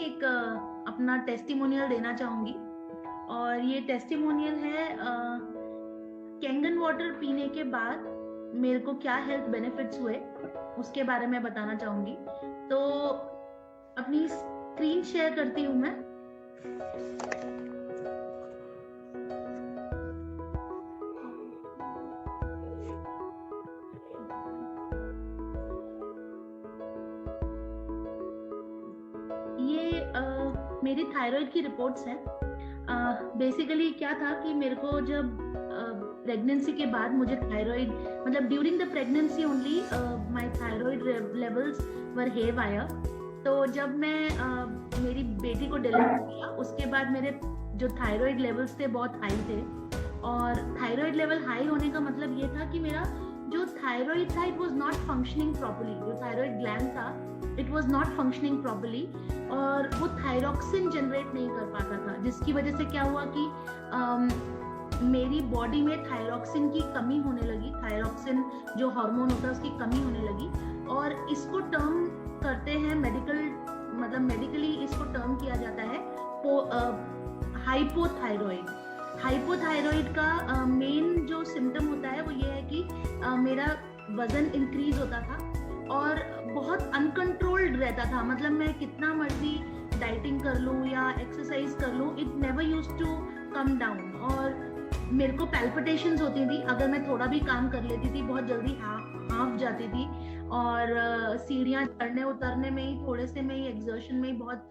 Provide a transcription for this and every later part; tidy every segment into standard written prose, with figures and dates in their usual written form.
एक अपना टेस्टिमोनियल देना चाहूंगी और ये टेस्टिमोनियल है कैंगन वाटर पीने के बाद मेरे को क्या हेल्थ बेनिफिट्स हुए उसके बारे में बताना चाहूंगी। तो अपनी स्क्रीन शेयर करती हूँ मैं। ये मेरी थायराइड की रिपोर्ट्स हैं। बेसिकली क्या था कि मेरे को जब प्रेगनेंसी के बाद मुझे थायराइड मतलब during the pregnancy only my thyroid levels were haywire. तो जब मैं मेरी बेटी को डिलीवर किया उसके बाद मेरे जो थायराइड लेवल्स थे बहुत हाई थे और थायराइड लेवल हाई होने का मतलब ये था कि मेरा जो थायराइड था it was not functioning properly. जो थायराइड ग्लैंड था it was not functioning properly और वो थायरॉक्सिन जनरेट नहीं कर पाता था, जिसकी वजह से क्या हुआ कि मेरी बॉडी में थायरॉक्सिन की कमी होने लगी। थायरॉक्सिन जो हार्मोन होता है उसकी कमी होने लगी और इसको टर्म करते हैं मेडिकली इसको टर्म किया जाता है हाइपोथायरॉइड। हाइपोथायरॉइड का मेन जो सिम्टम होता है वो ये है कि मेरा वजन इंक्रीज होता था और बहुत अनकंट्रोल्ड रहता था। मतलब मैं कितना मर्जी डाइटिंग कर लूं या एक्सरसाइज कर लूं it never used to come down और मेरे को पैल्पिटेशंस होती थी। अगर मैं थोड़ा भी काम कर लेती थी बहुत जल्दी हाफ जाती थी और सीढ़ियां चढ़ने उतरने में ही थोड़े से में ही एक्सर्शन में ही बहुत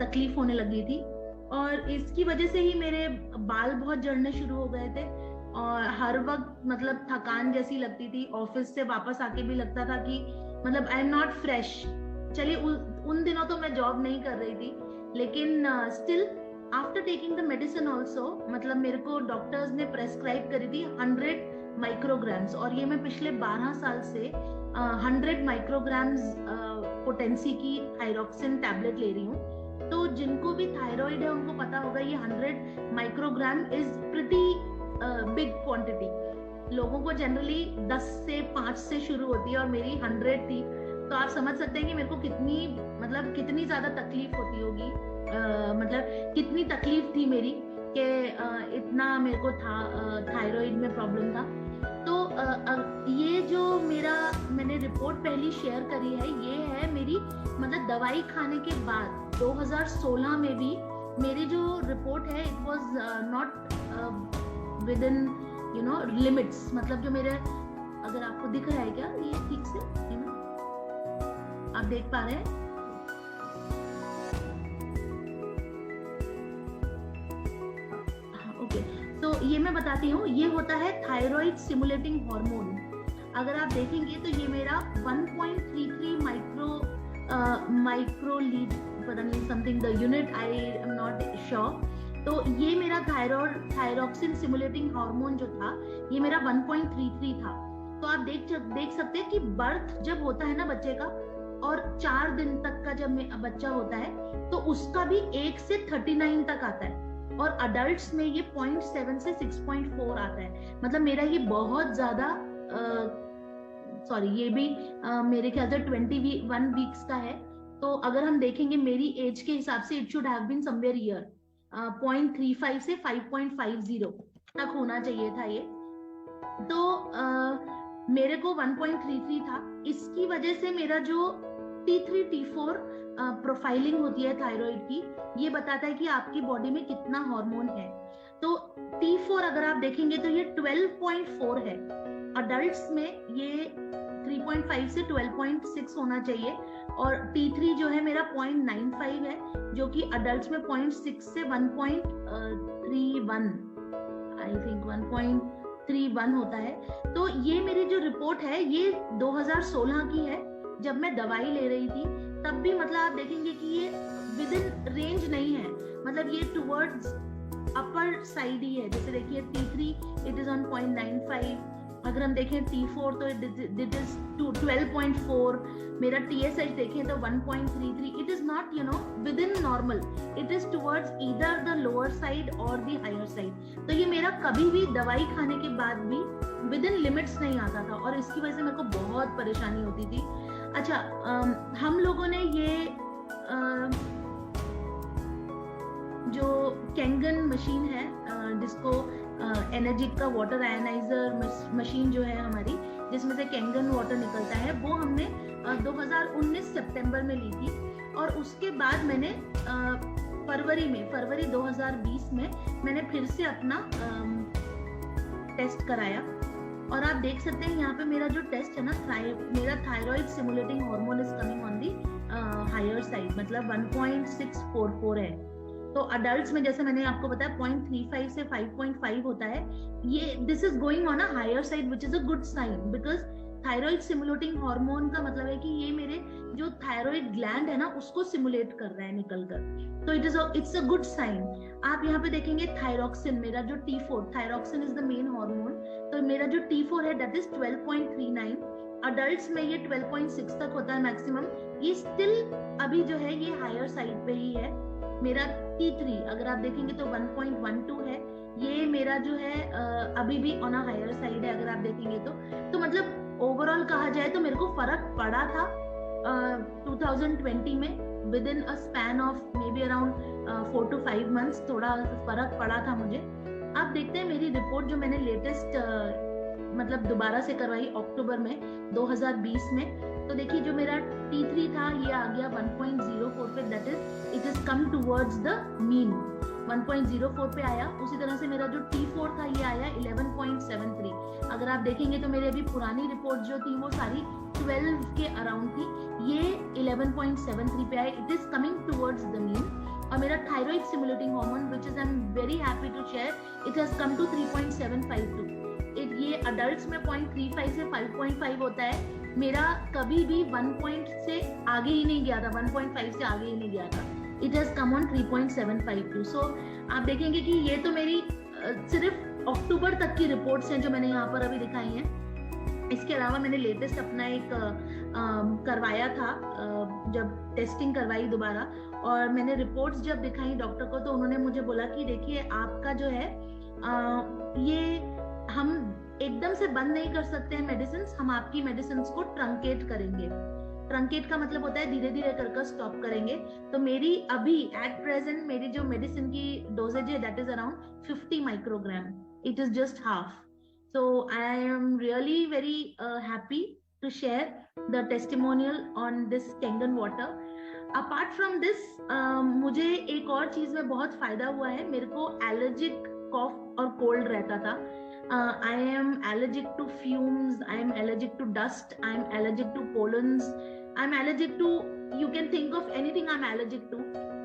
तकलीफ होने लगी थी और इसकी वजह से ही मेरे बाल बहुत झड़ने शुरू हो गए थे और हर वक्त मतलब थकान जैसी लगती थी। ऑफिस से वापस आके भी लगता था कि मतलब आई एम नॉट फ्रेश। चलिए उन दिनों तो मैं जॉब नहीं कर रही थी लेकिन still after taking the medicine also मतलब मेरे को डॉक्टर्स ने प्रेस्क्राइब करी थी 100 माइक्रोग्राम्स और ये मैं पिछले 12 साल से 100 माइक्रोग्राम्स पोटेंसी की थायरॉक्सिन टैबलेट ले रही हूँ। तो जिनको भी थायराइड है उनको पता होगा ये 100 microgram is pretty big quantity. लोगों को जनरली 10 से 5 से शुरू होती है और मेरी 100 थी। तो आप समझ सकते हैं कि मेरे को कितनी ज्यादा तकलीफ होती होगी। मतलब कितनी तकलीफ थी मेरी कि इतना मेरे को थायराइड में प्रॉब्लम था। तो ये जो मैंने रिपोर्ट पहली शेयर करी है ये है मेरी मतलब दवाई खाने के बाद 2016 में भी मेरी जो रिपोर्ट है it was not with in limits. मतलब जो मेरे अगर आपको दिख रहा है क्या ये ठीक से आप देख पा रहे हैं? ओके तो ये मैं बताती हूँ। ये होता है थायराइड स्टिमुलेटिंग हार्मोन। अगर आप देखेंगे तो ये मेरा 1.33 माइक्रो लीड पता नहीं something the unit I am not sure. तो ये मेरा थायरॉक्सिन स्टिमुलेटिंग हार्मोन जो था ये मेरा 1.33 था। तो आप देख सकते हैं कि बर्थ जब होता है ना बच्चे का और 4 दिन तक का जब बच्चा होता है तो उसका भी 1 से 39 तक आता है और अडल्ट्स में ये 0.7 से 6.4 आता है। मतलब मेरा ये बहुत ज्यादा ये भी मेरे ख्याल से 21 वीक्स का है। तो अगर हम देखेंगे मेरी एज के हिसाब से it should have been somewhere near 0.35 से 5.50 तक होना चाहिए था ये। तो मेरे को 1.33 था। इसकी वजह से मेरा जो T3 T4 प्रोफाइलिंग होती है थायराइड की ये बताता है कि आपकी बॉडी में कितना हार्मोन है। तो T4 अगर आप देखेंगे तो ये 12.4 है। अडल्ट्स में ये 3.5 से 12.6 होना चाहिए और T3 जो है मेरा 0.95 है जो कि अडल्ट्स में 0.6 से 1.31 आई थिंक 1.31 होता है। तो ये मेरी जो रिपोर्ट है ये 2016 की है जब मैं दवाई ले रही थी। तब भी मतलब आप देखेंगे कि ये विद इन रेंज नहीं है। मतलब ये टुवर्ड्स अपर साइड ही है। जैसे देखिए T3 इट इज ऑन 0.95। अगर हम देखें T4 तो इट इज 12.4। मेरा TSH देखें तो 1.33। It is not with in normal. It is towards either the lower side और द हायर साइड। तो ये मेरा कभी भी दवाई खाने के बाद भी विद इन लिमिट्स नहीं आता था और इसकी वजह से मेरे को बहुत परेशानी होती थी। अच्छा हम लोगों ने ये कैंगन मशीन है जिसको एनर्जिक का वाटर आयनाइजर मशीन जो है हमारी, जिसमें से कैंगन वाटर निकलता है, वो हमने 2019 सितंबर में ली थी। और उसके बाद मैंने फरवरी 2020 में मैंने फिर से अपना टेस्ट कराया। और आप देख सकते हैं यहाँ पे मेरा जो टेस्ट है ना, मेरा thyroid stimulating hormone is coming on the higher side, मतलब 1.644 है। तो अडल्ट्स में जैसे मैंने आपको बताया 0.35 से 5.5 होता है, ये this is going on a higher side which is a good sign, because thyroid stimulating hormone का मतलब है कि ये मेरे जो थायराइड ग्लैंड है ना उसको स्टिमुलेट कर रहा है निकलकर, तो इट्स अ गुड साइन। आप यहाँ पे देखेंगे थायरॉक्सिन, मेरा जो T4, thyroxine is the main hormone, तो मेरा जो T4 है दैट इज 12.39। अडल्ट्स में ये 12.6 तक होता है मैक्सिमम, ये स्टिल अभी जो है ये हायर साइड पे ही है। मेरा T3 अगर आप देखेंगे तो 1.12 है, ये मेरा जो है अभी भी ऑन अ हायर साइड है अगर आप देखेंगे तो मतलब ओवरऑल कहा जाए तो मेरे को फर्क पड़ा था 2020 में, with in a span of may be around 4 to 5 months थोड़ा फर्क पड़ा था मुझे। आप देखते हैं मेरी रिपोर्ट जो मैंने लेटेस्ट मतलब दोबारा से करवाई अक्टूबर में 2020 में, तो देखिए जो मेरा T3 था ये आ गया 1.04 पे, that is it is come towards the mean, 1.04 पे आया। उसी तरह से मेरा जो T4 था ये आया 11.73। अगर आप देखेंगे तो मेरी अभी पुरानी रिपोर्ट जो थी वो सारी 12 के अराउंड थी, ये 11.73 पे आया, it is coming towards the mean. और मेरा thyroid stimulating hormone which is I am very happy to share, it has come to 3.752। ये अडल्ट्स में 0.35 से 5.5 होता है, मेरा कभी भी 1 से आगे ही नहीं गया था, 1.5 से आगे ही नहीं गया था, इट हैज कम ऑन 3.752। सो आप देखेंगे कि ये तो मेरी सिर्फ अक्टूबर तक की रिपोर्ट्स हैं जो मैंने यहाँ पर अभी दिखाई हैं। इसके अलावा मैंने लेटेस्ट अपना एक करवाया था, जब टेस्टिंग करवाई दोबारा और मैंने रिपोर्ट्स जब दिखाई डॉक्टर को, तो उन्होंने मुझे बोला कि देखिए आपका जो है ये हम एकदम से बंद नहीं कर सकते हैं मेडिसिन, हम आपकी मेडिसिन को ट्रंकेट करेंगे। ट्रंकेट का मतलब होता है धीरे धीरे कर स्टॉप करेंगे। तो मेरी अभी एट प्रेजेंट मेरी जो मेडिसिन की डोजेज है that is around 50 microgram, it is just half. So I am really very happy to share the testimonial on this Kangen water. Apart from this मुझे एक और चीज में बहुत फायदा हुआ है, मेरे को एलर्जिक कॉफ और कोल्ड रहता था। I am allergic to fumes, I am allergic to dust, I am allergic to pollens, I am allergic to, you can think of anything I am allergic to,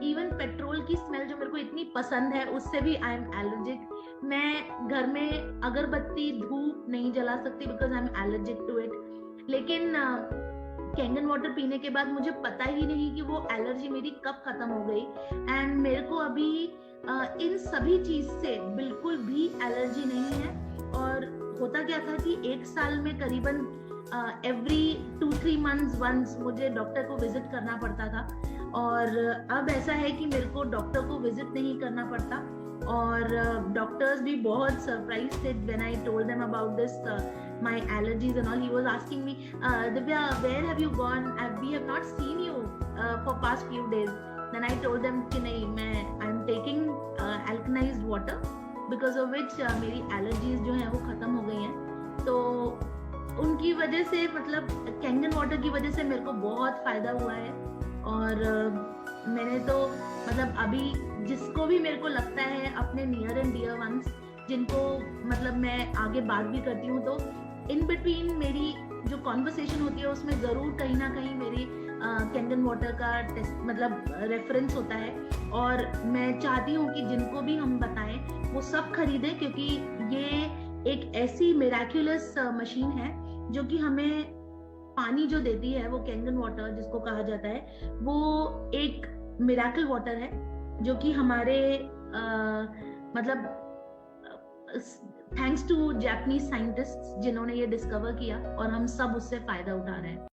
even petrol की smell जो मेरे को इतनी पसंद है उससे भी I am allergic। मैं घर में अगरबत्ती धूप नहीं जला सकती because I am allergic to it। लेकिन कैंगन वाटर पीने के बाद मुझे पता ही नहीं कि वो एलर्जी मेरी कब खत्म हो गई, एंड मेरे को अभी इन सभी चीज से बिल्कुल भी एलर्जी नहीं है। और होता क्या था कि एक साल में करीबन एवरी 2-3 months वंस मुझे डॉक्टर को विजिट करना पड़ता था, और अब ऐसा है कि मेरे को डॉक्टर को विजिट नहीं करना पड़ता। और डॉक्टर्स भी बहुत सरप्राइज थे when I told them about this my allergies and all. He was asking me, Divya, where have you gone? We have not seen you for past few days. Then I told them कि नहीं, I'm taking alkalized water because of which मेरी allergies जो हैं वो खत्म हो गई हैं। तो उनकी वजह से मतलब कैंगन वाटर की वजह से मेरे को बहुत फायदा हुआ है। और मैंने तो मतलब अभी जिसको भी मेरे को लगता है अपने नियर एंड डियर वंस जिनको मतलब मैं आगे बात भी करती हूँ, तो इन बिटवीन मेरी जो कॉन्वर्सेशन होती है उसमें जरूर कहीं ना कहीं मेरी कैंगन वाटर का टेस्ट मतलब रेफरेंस होता है। और मैं चाहती हूँ कि जिनको भी हम बताएं वो सब खरीदें, क्योंकि ये एक ऐसी मिराक्युलस मशीन है जो कि हमें पानी जो देती है, वो कैंगन वाटर जिसको कहा जाता है, वो एक मिराकल वाटर है जो कि हमारे मतलब थैंक्स टू जापानीज साइंटिस्ट्स जिन्होंने ये डिस्कवर किया और हम सब उससे फायदा उठा रहे हैं।